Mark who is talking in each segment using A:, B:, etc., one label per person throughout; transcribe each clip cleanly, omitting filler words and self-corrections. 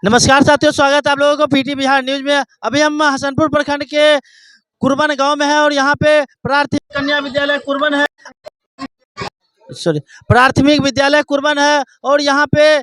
A: नमस्कार साथियों, स्वागत है आप लोगों को पीटी बिहार न्यूज में। अभी हम हसनपुर प्रखंड के कुरबन गांव में है और यहाँ पे प्राथमिक कन्या विद्यालय कुरबन है, प्राथमिक विद्यालय कुरबन है। और यहाँ पे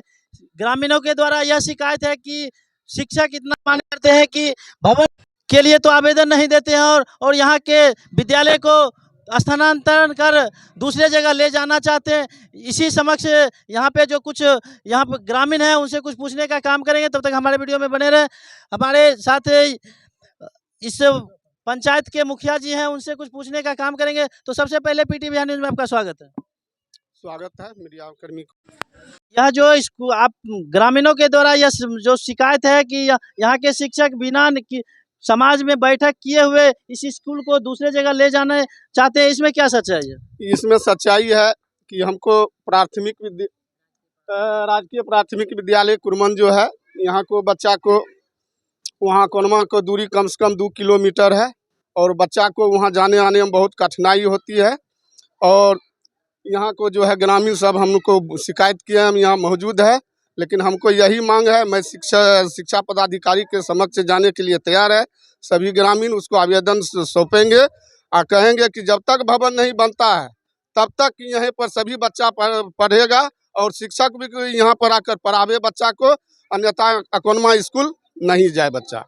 A: ग्रामीणों के द्वारा यह शिकायत है कि शिक्षक इतना मांग करते हैं कि भवन के लिए तो आवेदन नहीं देते हैं और यहाँ के विद्यालय को स्थानांतरण कर दूसरे जगह ले जाना चाहते हैं। इसी समक्ष यहाँ पे जो कुछ यहाँ पे ग्रामीण हैं उनसे कुछ पूछने का काम करेंगे। तब तक हमारे वीडियो में बने रहे। हमारे साथ इस पंचायत के मुखिया जी हैं, उनसे कुछ पूछने का काम करेंगे। तो सबसे पहले पीटी बिहार न्यूज में आपका स्वागत है।
B: स्वागत है मीडिया कर्मी को।
A: यह जो आप ग्रामीणों के द्वारा यह जो शिकायत है कि यहाँ के शिक्षक बिना समाज में बैठक किए हुए इस स्कूल को दूसरे जगह ले जाना चाहते हैं, इसमें क्या सच्चाई है?
B: इसमें सच्चाई है कि हमको राजकीय प्राथमिक विद्यालय कुरमन जो है, यहाँ को बच्चा को वहाँ कोनमा को दूरी कम से कम 2 किलोमीटर है और बच्चा को वहाँ जाने आने में बहुत कठिनाई होती है। और यहाँ को जो है ग्रामीण सब हमको शिकायत किए, हम यहाँ मौजूद है, लेकिन हमको यही मांग है। मैं शिक्षा पदाधिकारी के समक्ष जाने के लिए तैयार है। सभी ग्रामीण उसको आवेदन सौंपेंगे और कहेंगे कि जब तक भवन नहीं बनता है तब तक यहाँ पर सभी बच्चा पढ़ेगा और शिक्षक भी यहाँ पर आकर पढ़ावे बच्चा को, अन्यथा अकोनमा स्कूल नहीं जाए बच्चा।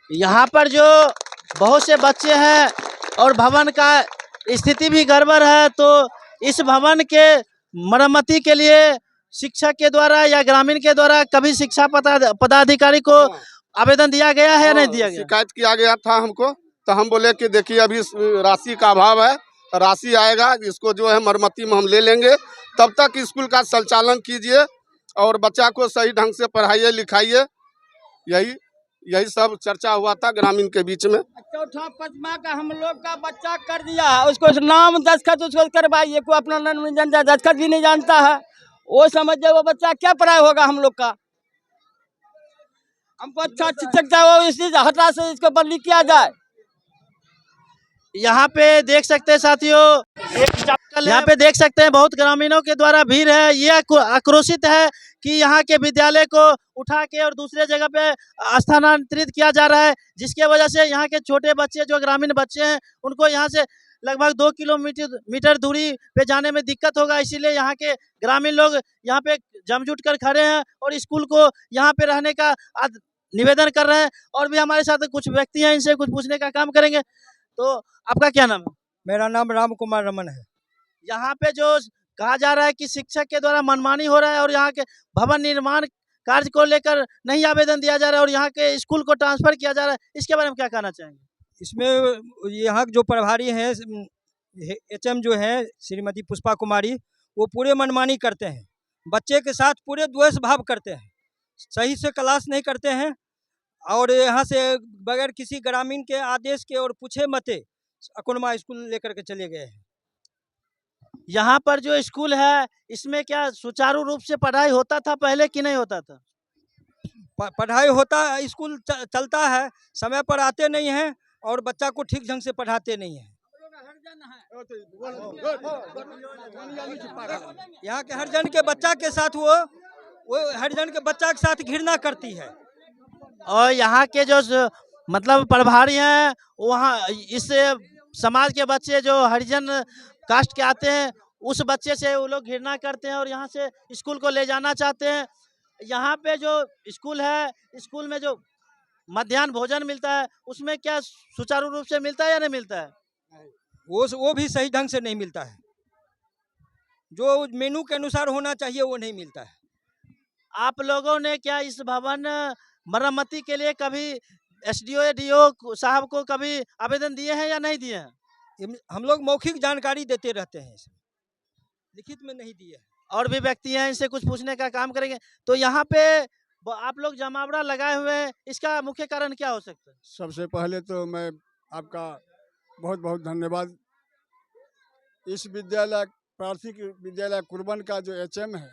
A: यहाँ पर जो बहुत से बच्चे हैं और भवन का स्थिति भी गड़बड़ है, तो इस भवन के मरम्मती के लिए शिक्षक के द्वारा या ग्रामीण के द्वारा कभी शिक्षा पदाधिकारी को आवेदन दिया गया है या नहीं दिया गया?
B: शिकायत किया गया था हमको, तो हम बोले कि देखिए अभी राशि का अभाव है, राशि आएगा इसको जो है मरम्मती में हम ले लेंगे, तब तक स्कूल का संचालन कीजिए और बच्चा को सही ढंग से पढ़ाइए लिखाइए। यही सब चर्चा हुआ था ग्रामीण के बीच में।
C: चौथा पचमा का हम लोग का बच्चा कर दिया है, उसको नाम दस्तखत उसको करवाइए, कोई अपना दस्तखत भी नहीं जानता है, वो समझे वो बच्चा क्या पढ़ाई होगा हम लोग का। हमको अच्छा शिक्षक चाहिए, इसी हटा से इसको बदली किया जाए।
A: यहाँ पे देख सकते हैं साथियों, यहाँ पे देख सकते हैं बहुत ग्रामीणों के द्वारा भीड़ है। ये आक्रोशित है कि यहाँ के विद्यालय को उठा के और दूसरे जगह पे स्थानांतरित किया जा रहा है, जिसके वजह से यहाँ के छोटे बच्चे जो ग्रामीण बच्चे हैं उनको यहाँ से लगभग 2 किलोमीटर दूरी पे जाने में दिक्कत होगा। इसीलिए यहाँ के ग्रामीण लोग यहाँ पे जमजुट कर खड़े हैं और स्कूल को यहाँ पे रहने का निवेदन कर रहे हैं। और भी हमारे साथ कुछ व्यक्ति हैं, इनसे कुछ पूछने का काम करेंगे। तो आपका क्या नाम है?
C: मेरा नाम राम कुमार रमन है।
A: यहाँ पे जो कहा जा रहा है कि शिक्षक के द्वारा मनमानी हो रहा है और यहाँ के भवन निर्माण कार्य को लेकर नहीं आवेदन दिया जा रहा है और यहाँ के स्कूल को ट्रांसफर किया जा रहा है, इसके बारे में क्या कहना चाहेंगे?
C: इसमें यहाँ जो प्रभारी हैं एचएम जो है श्रीमती पुष्पा कुमारी, वो पूरे मनमानी करते हैं, बच्चे के साथ पूरे द्वेष भाव करते हैं, सही से क्लास नहीं करते हैं और यहाँ से बगैर किसी ग्रामीण के आदेश के और पूछे मते अकोनमा स्कूल लेकर के चले गए हैं।
A: यहाँ पर जो स्कूल है इसमें क्या सुचारू रूप से पढ़ाई होता था पहले कि नहीं होता था?
C: पढ़ाई होता, स्कूल चलता है, समय पर आते नहीं हैं और बच्चा को ठीक ढंग से पढ़ाते नहीं हैं। यहाँ के हरिजन के बच्चा के साथ वो हरिजन के बच्चा के साथ घृणा करती है।
A: और यहाँ के जो मतलब प्रभारी हैं वहाँ इस समाज के बच्चे जो हरिजन कास्ट के आते हैं उस बच्चे से वो लोग घृणा करते हैं और यहाँ से स्कूल को ले जाना चाहते हैं। यहाँ पे जो स्कूल है, स्कूल में जो मध्याह्न भोजन मिलता है उसमें क्या सुचारू रूप से मिलता है या नहीं मिलता है?
C: वो भी सही ढंग से नहीं मिलता है, जो मेनू के अनुसार होना चाहिए वो नहीं मिलता है।
A: आप लोगों ने क्या इस भवन मरम्मती के लिए कभी एसडीओ या डीओ साहब को कभी आवेदन दिए हैं या नहीं दिए हैं?
C: हम लोग मौखिक जानकारी देते रहते हैं, लिखित में नहीं दिए।
A: और भी व्यक्ति हैं, इनसे कुछ पूछने का काम करेंगे। तो यहाँ पे आप लोग जमावड़ा लगाए हुए हैं, इसका मुख्य कारण क्या हो सकता है?
D: सबसे पहले तो मैं आपका बहुत बहुत धन्यवाद। इस विद्यालय प्राथमिक विद्यालय कुरबन का जो एचएम है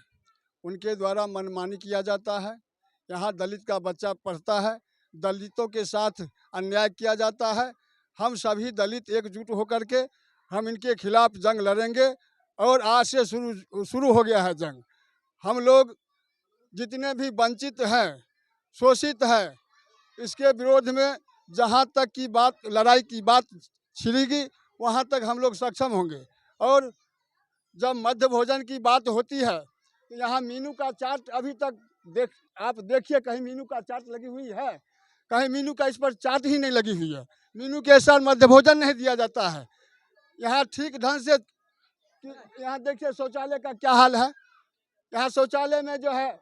D: उनके द्वारा मनमानी किया जाता है। यहाँ दलित का बच्चा पढ़ता है, दलितों के साथ अन्याय किया जाता है। हम सभी दलित एकजुट होकर के हम इनके खिलाफ जंग लड़ेंगे और आज से शुरू हो गया है जंग। हम लोग जितने भी वंचित हैं, शोषित हैं, इसके विरोध में जहाँ तक की बात, लड़ाई की बात छिड़ेगी, वहाँ तक हम लोग सक्षम होंगे। और जब मध्य भोजन की बात होती है तो यहाँ मीनू का चार्ट अभी तक आप देखिए, कहीं मीनू का चार्ट लगी हुई है? कहीं मीनू का इस पर चार्ट ही नहीं लगी हुई है। मीनू के साथ मध्य भोजन नहीं दिया जाता है। यहाँ ठीक ढंग से, यहाँ देखिए शौचालय का क्या हाल है। यहाँ शौचालय में जो है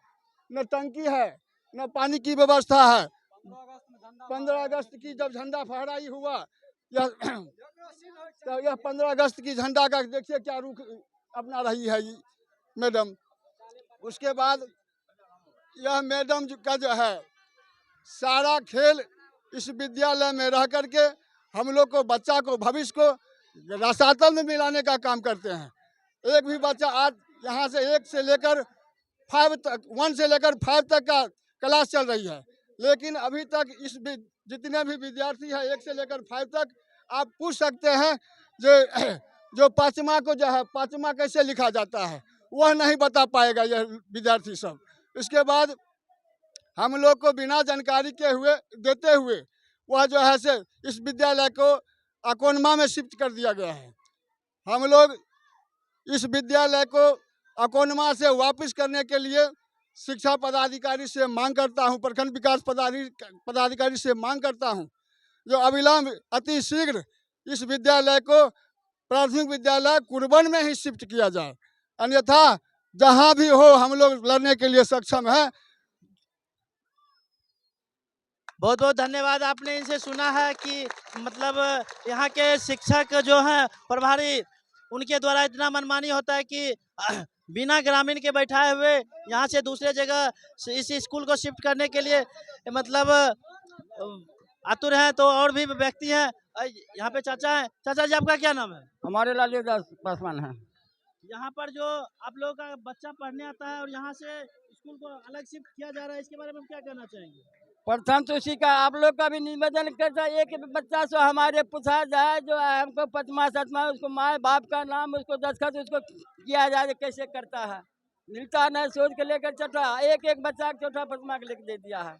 D: न टंकी है, न पानी की व्यवस्था है। 15 अगस्त की जब झंडा फहराई हुआ, यह 15 अगस्त की झंडा का देखिए क्या रुख अपना रही है ये मैडम। उसके बाद यह मैडम का जो है सारा खेल इस विद्यालय में रह करके हम लोग को, बच्चा को, भविष्य को रसातल में मिलाने का काम करते हैं। एक भी बच्चा आज यहाँ से 1 से लेकर 5 तक, 1 से लेकर 5 तक का क्लास चल रही है, लेकिन अभी तक इस जितने भी विद्यार्थी हैं 1 से लेकर 5 तक, आप पूछ सकते हैं जो पाँचवा को जो है, पाँचवा कैसे लिखा जाता है वह नहीं बता पाएगा यह विद्यार्थी सब। इसके बाद हम लोग को बिना जानकारी के देते हुए वह जो है से इस विद्यालय को अकोनमा में शिफ्ट कर दिया गया है। हम लोग इस विद्यालय को अकोनमा से वापस करने के लिए शिक्षा पदाधिकारी से मांग करता हूं, प्रखंड विकास पदाधिकारी से मांग करता हूं, जो अविलंब अति शीघ्र इस विद्यालय को प्राथमिक विद्यालय कुरबन में ही शिफ्ट किया जाए, अन्यथा जहां भी हो हम लोग लड़ने के लिए सक्षम हैं।
A: बहुत बहुत धन्यवाद। आपने इनसे सुना है कि मतलब यहाँ के शिक्षक जो हैं प्रभारी, उनके द्वारा इतना मनमानी होता है कि बिना ग्रामीण के बैठाए हुए यहाँ से दूसरे जगह इस स्कूल को शिफ्ट करने के लिए मतलब आतुर हैं। तो और भी व्यक्ति हैं, यहाँ पे चाचा हैं। चाचा जी, आपका क्या नाम है?
E: हमारे लाली दास पासवान है।
A: यहाँ पर जो आप लोगों का बच्चा पढ़ने आता है और यहाँ से स्कूल को अलग शिफ्ट किया जा रहा है, इसके बारे में क्या कहना चाहेंगे?
E: प्रथम तो उसी का आप लोग का भी निवेदन करता है, एक बच्चा से हमारे पूछा जाए, जो हमको 5वां 7वां, उसको माँ बाप का नाम, उसको दस्तखत उसको किया जाए, कैसे करता है, मिलता नहीं। सोच के लेकर चौथा, एक बच्चा 4था 5वां के लेकर दे दिया है।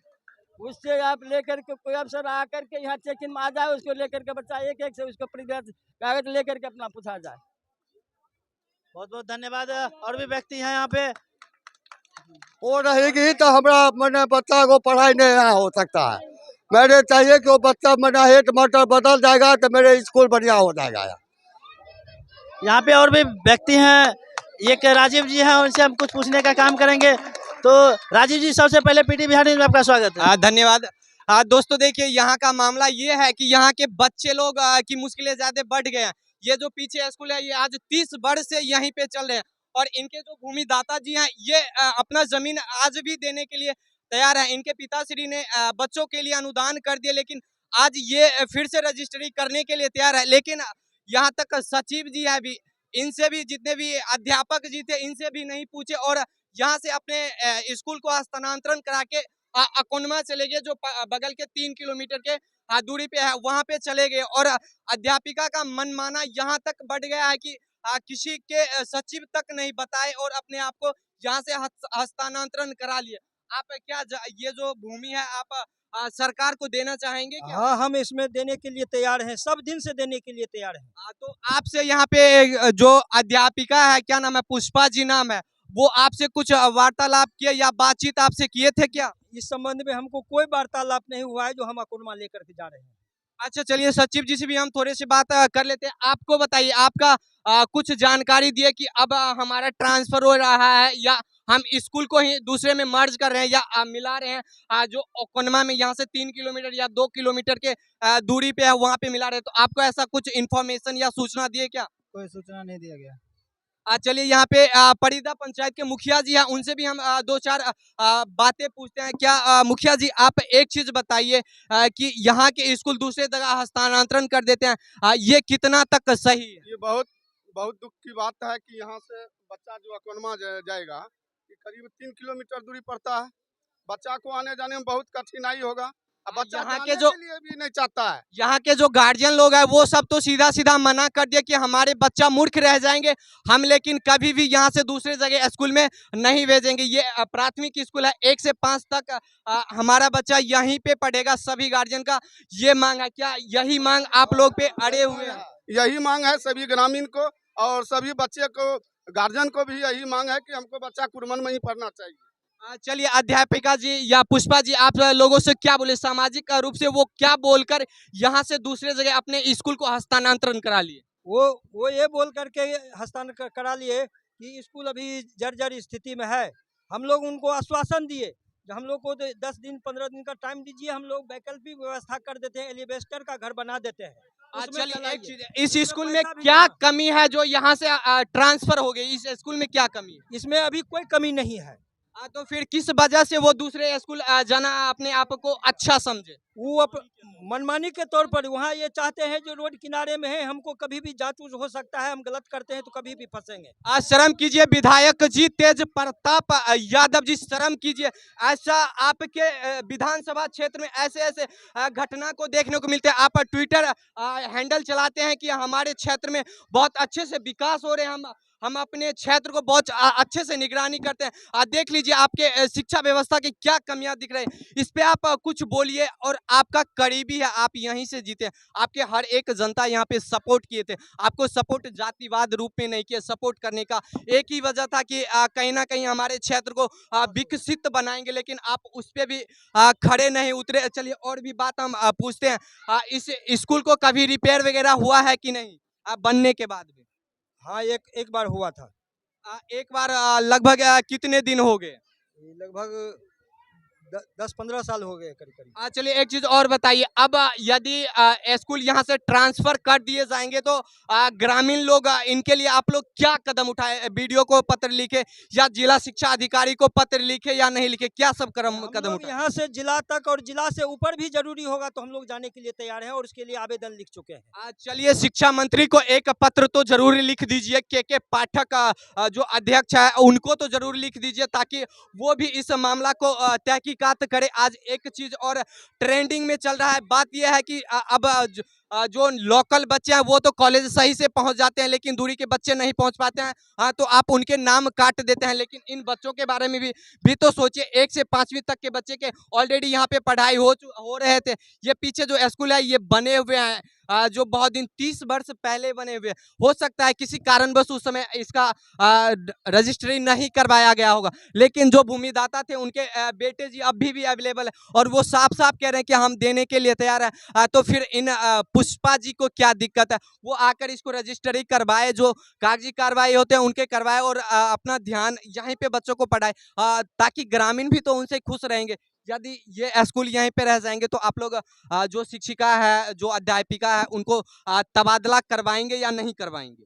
E: उससे आप लेकर के कोई अफसर आकर के यहाँ चेकिंग में आ जाए, उसको लेकर के बच्चा एक से उसको कागज लेकर के अपना पूछा जाए।
A: बहुत बहुत धन्यवाद। और भी व्यक्ति हैं यहाँ पे।
F: वो रहेगी तो हमारा मैंने बच्चा को पढ़ाई नहीं यहाँ हो सकता है। मेरे चाहिए कि वो बच्चा मैंने हेड मास्टर बदल जाएगा तो मेरे स्कूल बढ़िया हो जाएगा।
A: यहाँ पे और भी व्यक्ति हैं, एक राजीव जी हैं, उनसे हम कुछ पूछने का काम करेंगे। तो राजीव जी, सबसे पहले पीटी बिहार न्यूज़ में आपका स्वागत है।
G: धन्यवाद। दोस्तों देखिए, यहाँ का मामला ये है कि यहाँ के बच्चे लोग की मुश्किलें ज्यादा बढ़ गए हैं। ये जो पीछे स्कूल है, ये आज 30 वर्ष से यहीं पे चल रहे हैं और इनके जो भूमिदाता जी हैं, ये अपना जमीन आज भी देने के लिए तैयार है। इनके पिताश्री ने बच्चों के लिए अनुदान कर दिया, लेकिन आज ये फिर से रजिस्ट्री करने के लिए तैयार है। लेकिन यहाँ तक सचिव जी है भी, इनसे भी, जितने भी अध्यापक जी थे, इनसे भी नहीं पूछे और यहाँ से अपने स्कूल को हस्तांतरण करा के अकोनमा चले गए, जो बगल के 3 किलोमीटर के दूरी पे है, वहाँ पे चले गए। और अध्यापिका का मनमाना यहाँ तक बढ़ गया है कि किसी के सचिव तक नहीं बताए और अपने आप को यहाँ से हस्तांतरण करा लिए। आप क्या ये जो भूमि है आप सरकार को देना चाहेंगे क्या?
C: हाँ, हम इसमें देने के लिए तैयार हैं, सब दिन से देने के लिए तैयार हैं।
G: तो आपसे यहाँ पे जो अध्यापिका है, क्या नाम है, पुष्पा जी नाम है, वो आपसे कुछ वार्तालाप किए या बातचीत आपसे किए थे क्या?
C: इस संबंध में हमको कोई वार्तालाप नहीं हुआ है, जो हम अकोनमा लेकर के जा रहे हैं।
G: अच्छा, चलिए सचिव जी से भी हम थोड़ी सी बात कर लेते हैं। आपको बताइए, आपका कुछ जानकारी दिए कि अब हमारा ट्रांसफर हो रहा है या हम स्कूल को ही दूसरे में मर्ज कर रहे हैं या मिला रहे हैं, जो अकोनमा में यहाँ से 3 किलोमीटर या 2 किलोमीटर के दूरी पे है, वहाँ पे मिला रहे हैं। तो आपको ऐसा कुछ इन्फॉर्मेशन या सूचना दिए क्या?
C: कोई सूचना नहीं दिया गया।
G: चलिए, यहाँ पे परिदा पंचायत के मुखिया जी हैं, उनसे भी हम 2-4 बातें पूछते हैं। क्या मुखिया जी, आप एक चीज बताइए कि यहाँ के स्कूल दूसरे जगह हस्तांतरण कर देते हैं, ये कितना तक सही है?
B: ये बहुत बहुत दुख की बात है कि यहाँ से बच्चा जो अकोनमा जाएगा, ये करीब 3 किलोमीटर दूरी पड़ता है। बच्चा को आने जाने में बहुत कठिनाई होगा अब बच्चा
G: यहाँ
B: जाने
G: के जो
B: के लिए भी नहीं चाहता है।
G: यहाँ के जो गार्जियन लोग हैं वो सब तो सीधा सीधा मना कर दिया कि हमारे बच्चा मूर्ख रह जाएंगे, हम लेकिन कभी भी यहाँ से दूसरे जगह स्कूल में नहीं भेजेंगे। ये प्राथमिक स्कूल है, 1 से 5 तक हमारा बच्चा यहीं पे पढ़ेगा। सभी गार्जियन का ये मांग है। क्या यही मांग आप लोग पे अड़े हुए हैं?
B: यही मांग है सभी ग्रामीण को और सभी बच्चे को, गार्जियन को भी यही मांग है कि हमको बच्चा कुरमन में ही पढ़ना चाहिए।
G: चलिए अध्यापिका जी या पुष्पा जी, आप लोगों से क्या बोले, सामाजिक रूप से वो क्या बोलकर यहाँ से दूसरे जगह अपने स्कूल को हस्तांतरण करा लिए?
C: वो ये बोल करके हस्तांतरण करा लिए कि स्कूल अभी जर्जर स्थिति में है। हम लोग उनको आश्वासन दिए, हम लोग को 10 दिन 15 दिन का टाइम दीजिए, हम लोग वैकल्पिक व्यवस्था कर देते हैं, एलिवेस्टर का घर बना देते हैं। उसमें
G: चलिए एक
C: चलाइए।
G: चीज, इस स्कूल में
C: पैसा भी
G: क्या
C: जमा।
G: कमी है जो यहाँ से ट्रांसफर हो गई? इस स्कूल में क्या कमी है?
C: इसमें अभी कोई कमी नहीं है।
G: तो फिर किस वजह से वो दूसरे स्कूल जाना अपने आप को अच्छा समझे?
C: वो मनमानी के तौर पर वहाँ ये चाहते हैं जो रोड किनारे में है, हमको कभी भी जांच हो सकता है, हम गलत करते हैं तो कभी भी फंसेंगे।
G: आज शर्म कीजिए विधायक जी तेज प्रताप यादव जी, शर्म कीजिए। ऐसा आपके विधानसभा क्षेत्र में ऐसे ऐसे घटना को देखने को मिलते हैं। आप ट्विटर हैंडल चलाते हैं कि हमारे क्षेत्र में बहुत अच्छे से विकास हो रहे हैं, हम अपने क्षेत्र को बहुत अच्छे से निगरानी करते हैं। देख लीजिए आपके शिक्षा व्यवस्था की क्या कमियां दिख रही है। इस पे आप कुछ बोलिए। और आपका करीबी है, आप यहीं से जीते हैं, आपके हर एक जनता यहाँ पे सपोर्ट किए थे। आपको सपोर्ट जातिवाद रूप में नहीं किया, सपोर्ट करने का एक ही वजह था कि कहीं ना कहीं हमारे क्षेत्र को विकसित बनाएंगे, लेकिन आप उस पर भी खड़े नहीं उतरे। चलिए और भी बात हम पूछते हैं। इस स्कूल को कभी रिपेयर वगैरह हुआ है कि नहीं बनने के बाद भी?
C: हाँ, एक बार हुआ था।
G: एक बार लगभग कितने दिन हो गए?
C: लगभग 10-15 साल हो गए करीब करीब।
G: चलिए एक चीज और बताइए, अब यदि स्कूल यहाँ से ट्रांसफर कर दिए जाएंगे तो ग्रामीण लोग इनके लिए आप लोग क्या कदम उठाए? वीडियो को पत्र लिखे या जिला शिक्षा अधिकारी को पत्र लिखे या नहीं लिखे? क्या सब कदम उठाए?
C: यहाँ से जिला तक और जिला से ऊपर भी जरूरी होगा तो हम लोग जाने के लिए तैयार हैं और उसके लिए आवेदन लिख चुके हैं।
G: चलिए शिक्षा मंत्री को एक पत्र तो जरूर लिख दीजिए। के पाठक जो अध्यक्ष है उनको तो जरूर लिख दीजिए ताकि वो भी इस मामला को तहकीकात करे। आज एक चीज और ट्रेंडिंग में चल रहा है, बात यह है कि अब जो लोकल बच्चे हैं वो तो कॉलेज सही से पहुंच जाते हैं, लेकिन दूरी के बच्चे नहीं पहुंच पाते हैं। तो आप उनके नाम काट देते हैं, लेकिन इन बच्चों के बारे में भी तो सोचिए। 1 से 5वीं तक के बच्चे के ऑलरेडी यहाँ पे पढ़ाई हो रहे थे। ये पीछे जो स्कूल है ये बने हुए हैं जो बहुत दिन 30 वर्ष पहले बने हुए। हो सकता है किसी कारणवश उस समय इसका रजिस्ट्री नहीं करवाया गया होगा, लेकिन जो भूमिदाता थे उनके बेटे जी अभी भी अवेलेबल है और वो साफ साफ कह रहे हैं कि हम देने के लिए तैयार हैं। तो फिर इन पुष्पा जी को क्या दिक्कत है? वो आकर इसको रजिस्ट्री करवाए, जो कागजी कार्रवाई होते हैं उनके करवाए और अपना ध्यान यहीं पे बच्चों को पढ़ाए, ताकि ग्रामीण भी तो उनसे खुश रहेंगे। यदि ये स्कूल यहीं पे रह जाएंगे तो आप लोग जो शिक्षिका है, जो अध्यापिका है, उनको तबादला करवाएंगे या नहीं करवाएंगे?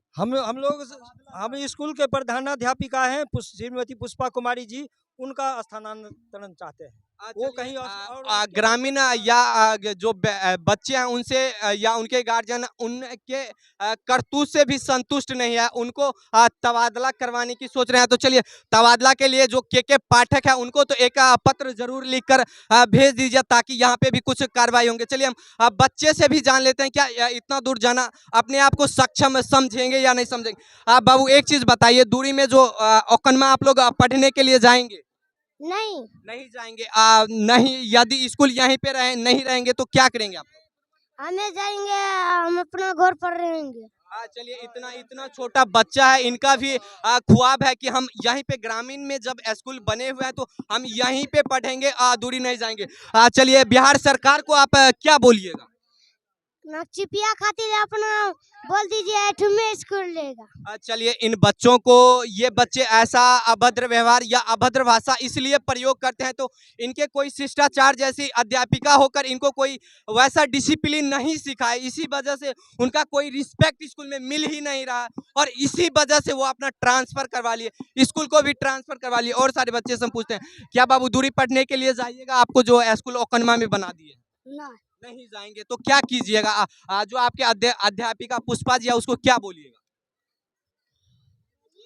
C: हम स्कूल के प्रधानाध्यापिका हैं श्रीमती पुष्पा कुमारी जी, उनका स्थानांतरण चाहते हैं। वो कहीं और
G: ग्रामीण या जो बच्चे हैं उनसे या उनके गार्जियन उनके करतूत से भी संतुष्ट नहीं है, उनको तबादला करवाने की सोच रहे हैं। तो चलिए तबादला के लिए जो के पाठक है उनको तो एक पत्र जरूर लिखकर भेज दीजिए ताकि यहाँ पे भी कुछ कार्रवाई होंगे। चलिए हम बच्चे से भी जान लेते हैं, क्या इतना दूर जाना अपने आप को सक्षम समझेंगे या नहीं समझेंगे? बाबू एक चीज बताइए, दूरी में जो ओकनमा आप लोग पढ़ने के लिए जाएंगे? नहीं जाएंगे। नहीं, यदि स्कूल यहीं पे नहीं रहेंगे तो क्या करेंगे आप?
H: हमें जाएंगे, हम अपना घर पर रहेंगे।
G: चलिए इतना छोटा बच्चा है, इनका भी ख्वाब है कि हम यहीं पे ग्रामीण में जब स्कूल बने हुए हैं तो हम यहीं पे पढ़ेंगे, दूरी नहीं जाएंगे। चलिए बिहार सरकार को आप क्या बोलिएगा?
H: चिपिया खातिर अपना बोल दीजिए में स्कूल लेगा।
G: चलिए इन बच्चों को, ये बच्चे ऐसा अभद्र व्यवहार या अभद्र भाषा इसलिए प्रयोग करते हैं तो इनके कोई शिष्टाचार जैसी अध्यापिका होकर इनको कोई वैसा डिसिप्लिन नहीं सिखाए, इसी वजह से उनका कोई रिस्पेक्ट स्कूल में मिल ही नहीं रहा और इसी वजह से वो अपना ट्रांसफर करवा लिए, स्कूल को भी ट्रांसफर करवा लिए। और सारे बच्चे से हम पूछते हैं, क्या बाबू दूरी पढ़ने के लिए जाइएगा? आपको जो स्कूल ओकनमा में बना दिए नहीं जाएंगे तो क्या कीजिएगा? जो आपके अध्यापिका पुष्पा जी है उसको क्या बोलिएगा?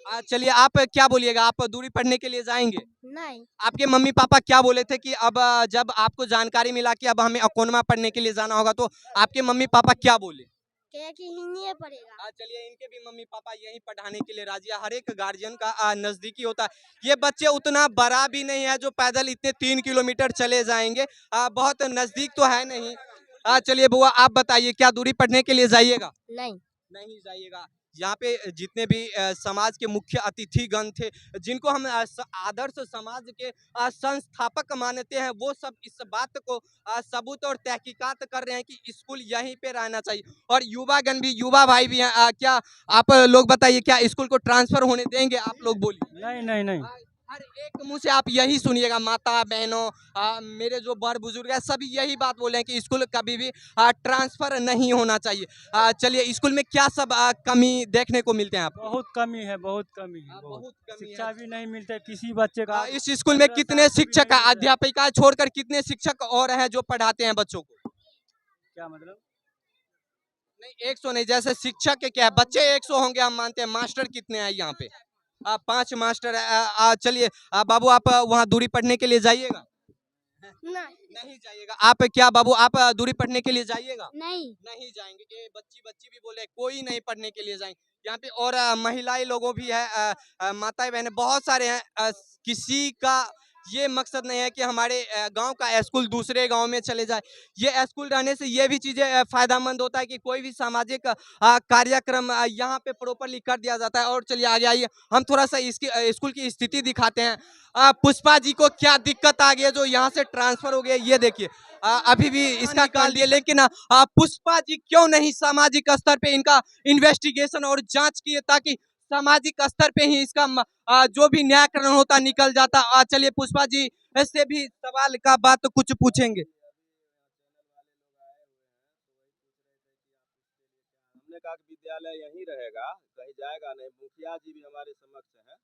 G: चलिए आप क्या बोलिएगा, आप दूरी पढ़ने के लिए जाएंगे?
H: नहीं।
G: आपके मम्मी पापा क्या बोले थे कि अब जब आपको जानकारी मिला कि अब हमें अकोनमा पढ़ने के लिए जाना होगा, तो आपके मम्मी पापा क्या बोले?
H: क्या कि हिंदी पड़ेगा।
G: चलिए इनके भी मम्मी पापा यही पढ़ाने के लिए राजी है। हर एक गार्जियन का नजदीकी होता है। ये बच्चे उतना बड़ा भी नहीं है जो पैदल इतने 3 किलोमीटर चले जाएंगे, बहुत नजदीक तो है नहीं। चलिए बुआ आप बताइए, क्या दूरी पढ़ने के लिए जाइएगा?
H: नहीं।
G: नहीं जाइएगा। यहाँ पे जितने भी समाज के मुख्य अतिथिगण थे, जिनको हम आदर्श समाज के संस्थापक मानते हैं, वो सब इस बात को सबूत और तहकीकात कर रहे हैं कि स्कूल यहीं पे रहना चाहिए। और युवागण भी, युवा भाई भी हैं। क्या आप लोग बताइए, क्या स्कूल को ट्रांसफर होने देंगे? आप लोग बोलिए।
C: नहीं नहीं नहीं।
G: हर एक मुंह से आप यही सुनिएगा, माता बहनों, मेरे जो बड़ बुजुर्ग है सभी यही बात बोले हैं कि स्कूल कभी भी ट्रांसफर नहीं होना चाहिए। चलिए स्कूल में क्या सब कमी देखने को मिलते हैं आपको?
C: बहुत कमी है, बहुत कमी है।
G: बहुत कमी
C: शिक्षा
G: है।
C: भी नहीं मिलता किसी बच्चे का।
G: इस स्कूल में
C: 15
G: कितने
C: साल से भी
G: शिक्षक,
C: नहीं मिल रहा है।
G: अध्यापिका छोड़कर कितने शिक्षक और हैं जो पढ़ाते हैं बच्चों को?
C: क्या मतलब?
G: नहीं 100 नहीं, जैसे शिक्षक के क्या है, बच्चे 100 होंगे हम मानते हैं, मास्टर कितने हैं यहाँ पे? 5 मास्टर है। चलिए बाबू आप वहाँ दूरी पढ़ने के लिए जाइएगा? नहीं जाइएगा। आप क्या बाबू, आप दूरी पढ़ने के लिए जाइएगा?
H: नहीं।
G: नहीं जाएंगे। ये बच्ची भी बोले कोई नहीं पढ़ने के लिए जाएंगे यहाँ पे। और महिलाएं लोगों भी है, माताएं बहनें बहुत सारे हैं। किसी का ये मकसद नहीं है कि हमारे गांव का स्कूल दूसरे गांव में चले जाए। ये स्कूल रहने से ये भी चीजें फायदेमंद होता है कि कोई भी सामाजिक कार्यक्रम यहाँ पे प्रॉपरली कर दिया जाता है। और चलिए आगे आइए, हम थोड़ा सा इसकी स्कूल की स्थिति दिखाते हैं। पुष्पा जी को क्या दिक्कत आ गई है जो यहाँ से ट्रांसफर हो गया, ये देखिए। अभी भी इसका निकाल दिए, लेकिन पुष्पा जी क्यों नहीं सामाजिक स्तर पे इनका इन्वेस्टिगेशन और जांच किए, ताकि सामाजिक स्तर पे ही इसका जो भी न्यायकरण होता निकल जाता। चलिए पुष्पा जी से भी सवाल का बात कुछ पूछेंगे।
I: हमने कहा कि विद्यालय यहीं रहेगा, कहीं जाएगा नहीं। मुखिया जी भी हमारे समक्ष हैं।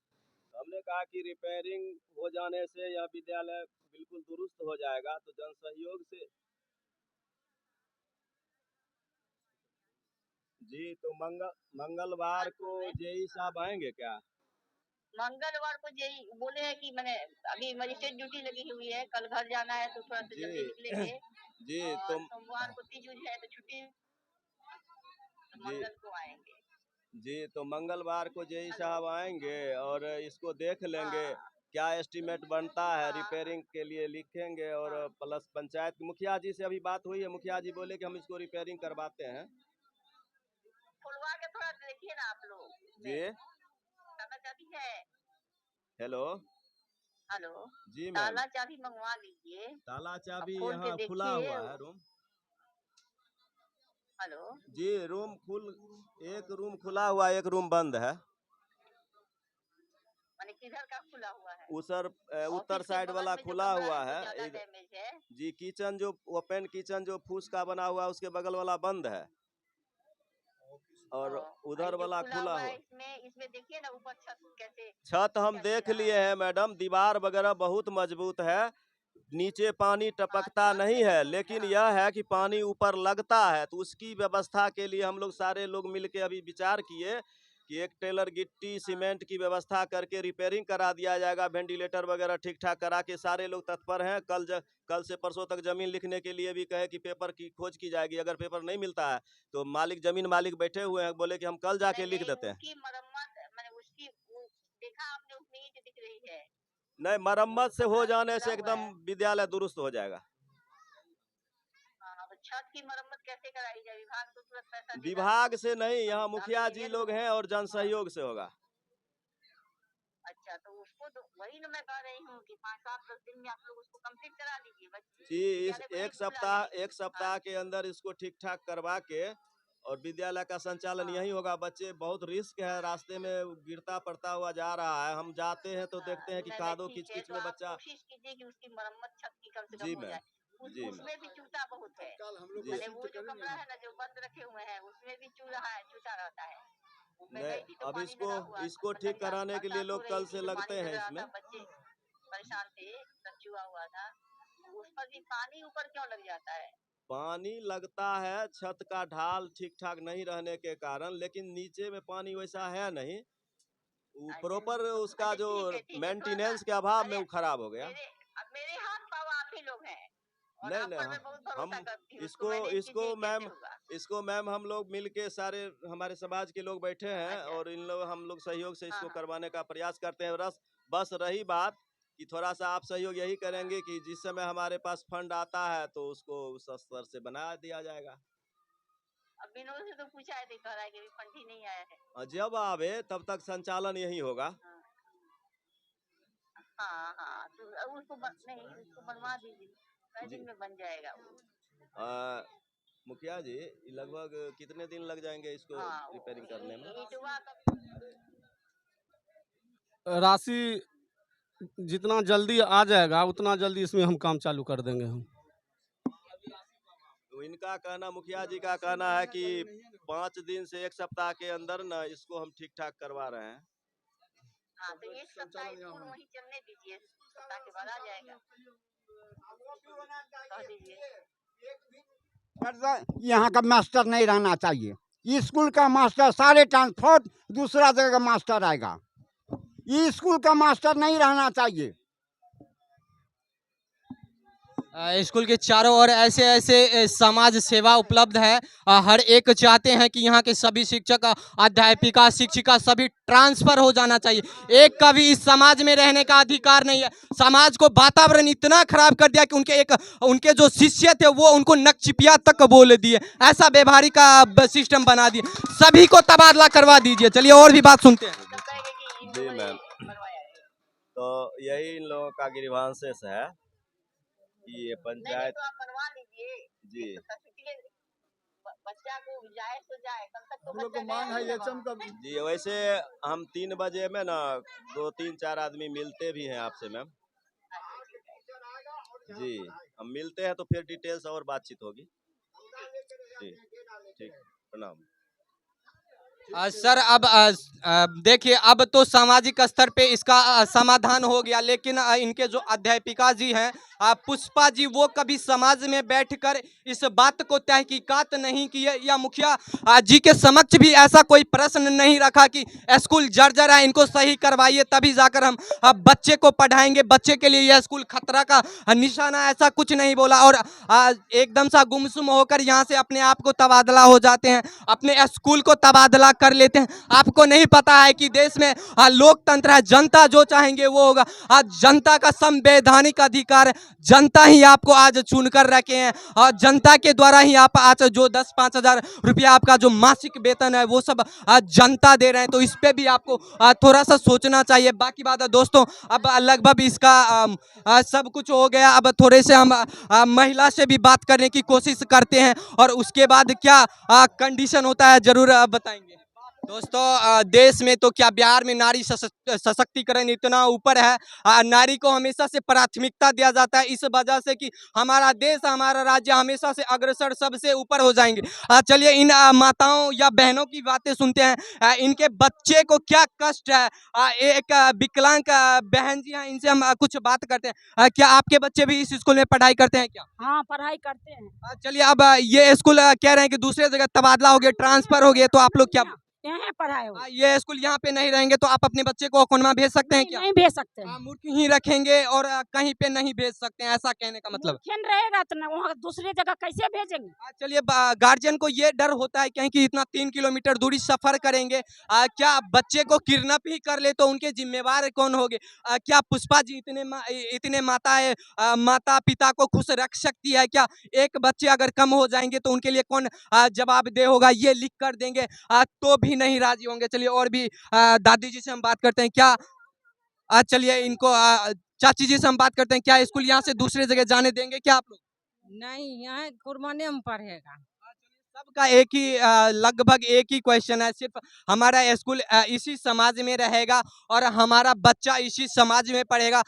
I: हमने कहा कि रिपेयरिंग हो जाने से यह विद्यालय बिल्कुल दुरुस्त हो जाएगा, तो जन सहयोग से। जी तो मंगलवार को जेई साहब आएंगे क्या?
J: मंगलवार को यही बोले हैं कि मैंने अभी मजिस्ट्रेट ड्यूटी लगी हुई है, कल घर जाना है तो थोड़ा सा जल्दी निकलेंगे।
I: जी
J: और
I: तो
J: सोमवार को तीज उज है तो छुट्टी, तो मंगल को आएंगे।
I: जी तो मंगलवार को जेई साहब आएंगे और इसको देख लेंगे। क्या एस्टीमेट बनता है रिपेयरिंग के लिए लिखेंगे। और प्लस पंचायत के मुखिया जी से अभी बात हुई है, मुखिया जी बोले कि हम इसको रिपेयरिंग करवाते हैं।
J: खुलवा के थोड़ा देखिए ना आप लोग।
I: जी
J: ताला चाबी है?
I: हेलो
J: हेलो
I: जी मैम,
J: ताला चाबी मंगवा लीजिए।
I: ताला चाबी
J: खोल के
I: यहाँ खुला
J: देखिए।
I: हुआ है रूम।
J: हेलो
I: जी एक रूम खुला हुआ, एक रूम बंद है।
J: माने किधर का खुला हुआ है?
I: उत्तर
J: ऑफिस के
I: साइड
J: बगल
I: वाला
J: में जो
I: खुला
J: कमरा
I: हुआ
J: है वो
I: है।
J: ज्यादा डैमेज है।
I: जी किचन जो ओपन किचन जो फूस का बना हुआ है उसके बगल वाला बंद है, और उधर
J: जो
I: वाला खुला
J: है
I: हुआ।
J: इसमें देखिए ना ऊपर छत कैसे।
I: छत हम
J: क्या
I: देख
J: दिख रहा
I: लिए हैं मैडम, दीवार वगैरह बहुत मजबूत है, नीचे पानी टपकता नहीं है। लेकिन यह है कि पानी ऊपर लगता है, तो उसकी व्यवस्था के लिए हम लोग सारे लोग मिलके अभी विचार किए कि एक टेलर गिट्टी सीमेंट की व्यवस्था करके रिपेयरिंग करा दिया जाएगा। वेंटिलेटर वगैरह ठीक ठाक करा के सारे लोग तत्पर हैं। कल से परसों तक जमीन लिखने के लिए भी कहे कि पेपर की खोज की जाएगी। अगर पेपर नहीं मिलता है तो जमीन मालिक बैठे हुए हैं, बोले कि हम कल जाके लिख देते हैं।
J: उसकी मरम्मत मैंने उसकी देखा आपने, उसमें ईंट दिख रही है।
I: नहीं, मरम्मत से हो जाने से एकदम विद्यालय दुरुस्त हो जाएगा।
J: तो छत की मरम्मत कैसे कराई जाए? विभाग तो तुरंत पैसा देगा।
I: विभाग से नहीं, यहाँ मुखिया जी लोग हैं और जन सहयोग से होगा।
J: अच्छा तो उसको तो वही ना मैं कह रही हूँ कि 5-7-10 दिन में आप लोग उसको कंप्लीट करा दीजिए।
I: जी इस एक सप्ताह के अंदर इसको ठीक ठाक करवा के और विद्यालय का संचालन यही होगा। बच्चे बहुत रिस्क है, रास्ते में गिरता पड़ता हुआ जा रहा है। हम जाते हैं तो देखते हैं कि कादो किच में बच्चा।
J: कोशिश कीजिए कि उसकी मरम्मत छत की कम से
I: जी
J: कम हो जाए।
I: जी
J: उसमें भी चूता बहुत है।
I: जी
J: वो जो कमरा है ना जो बंद रखे हुए हैं उसमें भी चूता रहता है।
I: नहीं, अब इसको ठीक कराने के लिए लोग कल से लगते हैं इसमें।
J: बच्चे परेशान थे, चूहा हुआ था। उस पर भी पानी ऊपर क्यों लग जाता है?
I: पानी लगता है छत का ढाल ठीक ठाक नहीं रहने के कारण, लेकिन नीचे में पानी वैसा है नहीं। प्रॉपर उसका जो
J: ठीक है,
I: मेंटेनेंस के अभाव में वो खराब हो गया।
J: मेरे हाथ पाँव आप ही लोग हैं और
I: नहीं
J: आप पर
I: नहीं,
J: मैं बहुत
I: हम
J: भरोसा करती हूँ,
I: इसको
J: मैनेज
I: इसको
J: कीजिए,
I: मैम
J: कैसे होगा?
I: इसको मैम हम लोग मिल के सारे हमारे समाज के लोग बैठे हैं
J: अच्छा।
I: और इन लोग हम लोग सहयोग से
J: हाँ,
I: इसको
J: हाँ।
I: करवाने का प्रयास करते हैं। बस रही बात कि थोड़ा सा आप सहयोग यही करेंगे कि जिस समय हमारे पास फंड आता है तो उसको उस स्तर से बना दिया जाएगा।
J: अब विनोद से तो पूछा है, तो कह रहा है कि अभी फंड ही नहीं आया है।
I: और जब आवे तब तक संचालन यही होगा।
J: हाँ हाँ, तो अब नहीं उसको बनवा दीजिए, कई दिन में बन जाएगा वो।
I: मुखिया जी, लगभग कितने दिन लग जाएंगे इसको
J: हाँ,
I: रिपेयरिंग करने में?
J: ईंटवा का
B: राशि जितना जल्दी आ जाएगा उतना जल्दी इसमें हम काम चालू कर देंगे हम।
I: तो इनका कहना, मुखिया जी का कहना है कि 5 दिन से 1 सप्ताह के अंदर न इसको हम ठीक ठाक करवा रहे हैं।
J: हाँ, तो एक सप्ताह स्कूल वहीं चलने दीजिए, सप्ताह के बाद आ जाएगा, कह दीजिए।
K: यहाँ का मास्टर नहीं रहना चाहिए। स्कूल का मास्टर सारे ट्रांसफर दूसरा जगह मास्टर आएगा। ये स्कूल का मास्टर नहीं रहना चाहिए।
G: स्कूल के चारों ओर ऐसे ऐसे समाज सेवा उपलब्ध है। हर एक चाहते हैं कि यहाँ के सभी शिक्षक, अध्यापिका, शिक्षिका सभी ट्रांसफर हो जाना चाहिए। एक का भी इस समाज में रहने का अधिकार नहीं है। समाज को वातावरण इतना खराब कर दिया कि उनके जो शिष्य थे वो उनको नकचिपिया तक बोल दिए। ऐसा व्यवहारिक का सिस्टम बना दिए। सभी को तबादला करवा दीजिए। चलिए और भी बात सुनते हैं।
I: जी मैम, तो यही इन लोगों का ग्रीवांसेस है कि ये पंचायत।
J: तो आप बनवा लीजिए
I: जी,
J: बच्चा को जाए तो जाए, कल तक तो
D: हम लोग को
J: बच्चा
D: मांग है
J: गया
D: ये
J: ही
D: चम का
I: जी। वैसे हम 3 बजे में ना 2-3-4 आदमी मिलते भी हैं आपसे मैम। जी, हम मिलते हैं तो फिर डिटेल्स और बातचीत होगी। जी, ठीक, प्रणाम।
G: सर अब देखिए, अब तो सामाजिक स्तर पे इसका समाधान हो गया, लेकिन इनके जो अध्यापिका जी हैं पुष्पा जी, वो कभी समाज में बैठकर इस बात को तहकीकात नहीं किए या मुखिया जी के समक्ष भी ऐसा कोई प्रश्न नहीं रखा कि स्कूल जर्जर है, इनको सही करवाइए तभी जाकर हम बच्चे को पढ़ाएंगे, बच्चे के लिए यह स्कूल खतरा का निशाना, ऐसा कुछ नहीं बोला। और एकदम सा गुमसुम होकर यहाँ से अपने आप को तबादला हो जाते हैं, अपने स्कूल को तबादला कर लेते हैं। आपको नहीं पता है कि देश में लोकतंत्र है, जनता जो चाहेंगे वो होगा। आज जनता का संवैधानिक अधिकार है, जनता ही आपको आज चुनकर रखे हैं और जनता के द्वारा ही आप आज जो 10-5 हजार रुपया आपका जो मासिक वेतन है वो सब जनता दे रहे हैं। तो इस पे भी आपको थोड़ा सा सोचना चाहिए। बाकी बात है दोस्तों, अब लगभग इसका सब कुछ हो गया। अब थोड़े से हम महिला से भी बात करने की कोशिश करते हैं और उसके बाद क्या कंडीशन होता है जरूर बताएंगे। दोस्तों, देश में तो क्या बिहार में नारी सशक्तिकरण इतना ऊपर है, नारी को हमेशा से प्राथमिकता दिया जाता है, इस वजह से कि हमारा देश, हमारा राज्य हमेशा से अग्रसर सबसे ऊपर हो जाएंगे। चलिए इन माताओं या बहनों की बातें सुनते हैं, इनके बच्चे को क्या कष्ट है। एक विकलांग बहन जी हैं, इनसे हम कुछ बात करते हैं। क्या आपके बच्चे भी इस स्कूल में पढ़ाई करते हैं क्या?
L: हाँ, पढ़ाई करते हैं।
G: चलिए, अब ये स्कूल कह रहे हैं कि दूसरे जगह तबादला हो गया, ट्रांसफर हो गया, तो आप लोग क्या
L: यहाँ पढ़ाए हो?
G: ये स्कूल यहाँ पे नहीं रहेंगे तो आप अपने बच्चे को कोनमा भेज सकते हैं क्या?
L: नहीं भेज सकते हैं।
G: मूर्ख ही रखेंगे और कहीं पे नहीं भेज सकते हैं, ऐसा कहने का मतलब।
L: मूर्ख रहेगा तो वहाँ दूसरी जगह कैसे भेजेंगे?
G: चलिए, गार्जियन को ये डर होता है कहीं कि इतना 3 किलोमीटर दूरी सफर करेंगे, क्या बच्चे को किडनैप ही कर ले तो उनके जिम्मेवार कौन होंगे? क्या पुष्पा जी इतने माता पिता को खुश रख सकती है क्या? एक बच्चे अगर कम हो जाएंगे तो उनके लिए कौन जवाबदेह होगा, ये लिख कर देंगे तो भी नहीं राजी होंगे। चलिए और भी दादी जी से हम बात करते हैं। क्या चलिए इनको चाची जी से हम बात करते हैं। क्या स्कूल यहाँ से दूसरे जगह जाने देंगे क्या आप लोग?
L: नहीं, यहाँ कुरबाने में पढ़ेगा।
G: सबका एक ही लगभग एक ही क्वेश्चन है, सिर्फ हमारा स्कूल इसी समाज में रहेगा और हमारा बच्चा इसी समाज में पढ़ेगा,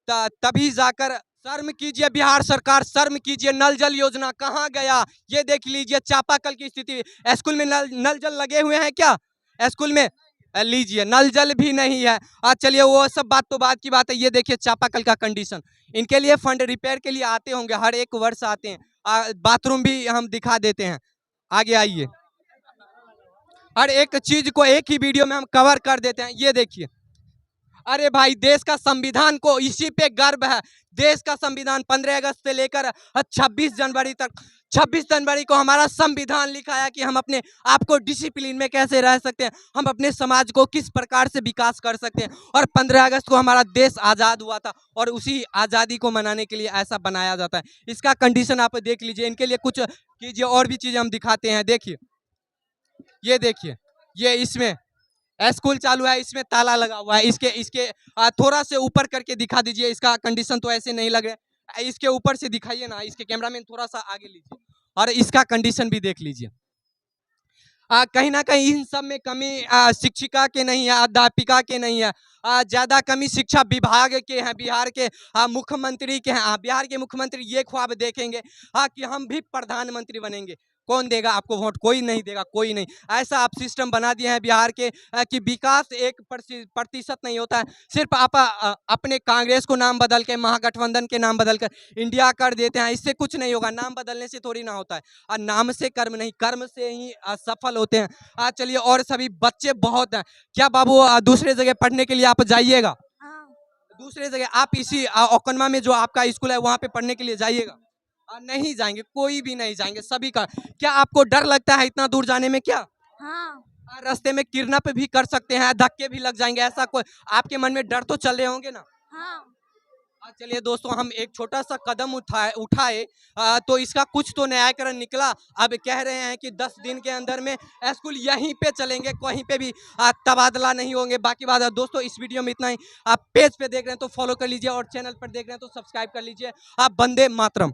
G: तभी जाकर। शर्म कीजिए बिहार सरकार, शर्म कीजिए। नल जल योजना कहाँ गया? ये देख लीजिए चापाकल की स्थिति। स्कूल में नल जल लगे हुए हैं क्या? स्कूल में लीजिए नल जल भी नहीं है। चलिए वो सब बात तो बात की बात है। ये देखिए चापाकल का कंडीशन। इनके लिए फंड रिपेयर के लिए आते होंगे, हर एक वर्ष आते हैं। बाथरूम भी हम दिखा देते हैं, आगे आइए। हर एक चीज को एक ही वीडियो में हम कवर कर देते हैं। ये देखिए, अरे भाई देश का संविधान को इसी पे गर्व है। देश का संविधान 15 अगस्त से लेकर 26 जनवरी तक, 26 जनवरी को हमारा संविधान लिखा है कि हम अपने आप को डिसिप्लिन में कैसे रह सकते हैं, हम अपने समाज को किस प्रकार से विकास कर सकते हैं। और 15 अगस्त को हमारा देश आज़ाद हुआ था और उसी आज़ादी को मनाने के लिए ऐसा बनाया जाता है। इसका कंडीशन आप देख लीजिए, इनके लिए कुछ कीजिए। और भी चीज़ें हम दिखाते हैं। देखिए, ये देखिए, ये इसमें स्कूल चालू है, इसमें ताला लगा हुआ है। इसके थोड़ा से ऊपर करके दिखा दीजिए। इसका कंडीशन तो ऐसे नहीं लग रहा है, इसके ऊपर से दिखाइए ना। इसके कैमरामैन थोड़ा सा आगे लीजिए और इसका कंडीशन भी देख लीजिए। कहीं ना कहीं इन सब में कमी शिक्षिका के नहीं है, अध्यापिका के नहीं है, ज़्यादा कमी शिक्षा विभाग के हैं, बिहार के मुख्यमंत्री के हैं। बिहार के मुख्यमंत्री ये ख्वाब देखेंगे कि हम भी प्रधानमंत्री बनेंगे। कौन देगा आपको वोट? कोई नहीं देगा, कोई नहीं। ऐसा आप सिस्टम बना दिए हैं बिहार के कि विकास 1% नहीं होता है। सिर्फ आप अपने कांग्रेस को नाम बदल के, महागठबंधन के नाम बदल कर इंडिया कर देते हैं। इससे कुछ नहीं होगा, नाम बदलने से थोड़ी ना होता है। और नाम से कर्म नहीं, कर्म से ही सफल होते हैं। चलिए, और सभी बच्चे बहुत हैं। क्या बाबू दूसरे जगह पढ़ने के लिए आप जाइएगा? दूसरे जगह आप इसी ओकनमा में जो आपका स्कूल है वहाँ पे पढ़ने के लिए जाइएगा? नहीं जाएंगे, कोई भी नहीं जाएंगे, सभी का। क्या आपको डर लगता है इतना दूर जाने में? क्या रास्ते में किडनैप भी कर सकते हैं, धक्के भी लग जाएंगे, ऐसा कोई आपके मन में डर तो चल रहे होंगे ना? चलिए दोस्तों, हम एक छोटा सा कदम उठाए तो इसका कुछ तो न्यायकरण निकला। अब कह रहे हैं कि 10 दिन के अंदर में स्कूल यहीं पे चलेंगे, कहीं पे भी तबादला नहीं होंगे। बाकी बात है दोस्तों, इस वीडियो में इतना ही। आप पेज पे देख रहे हैं तो फॉलो कर लीजिए और चैनल पर देख रहे हैं तो सब्सक्राइब कर लीजिए। आप वंदे मातरम।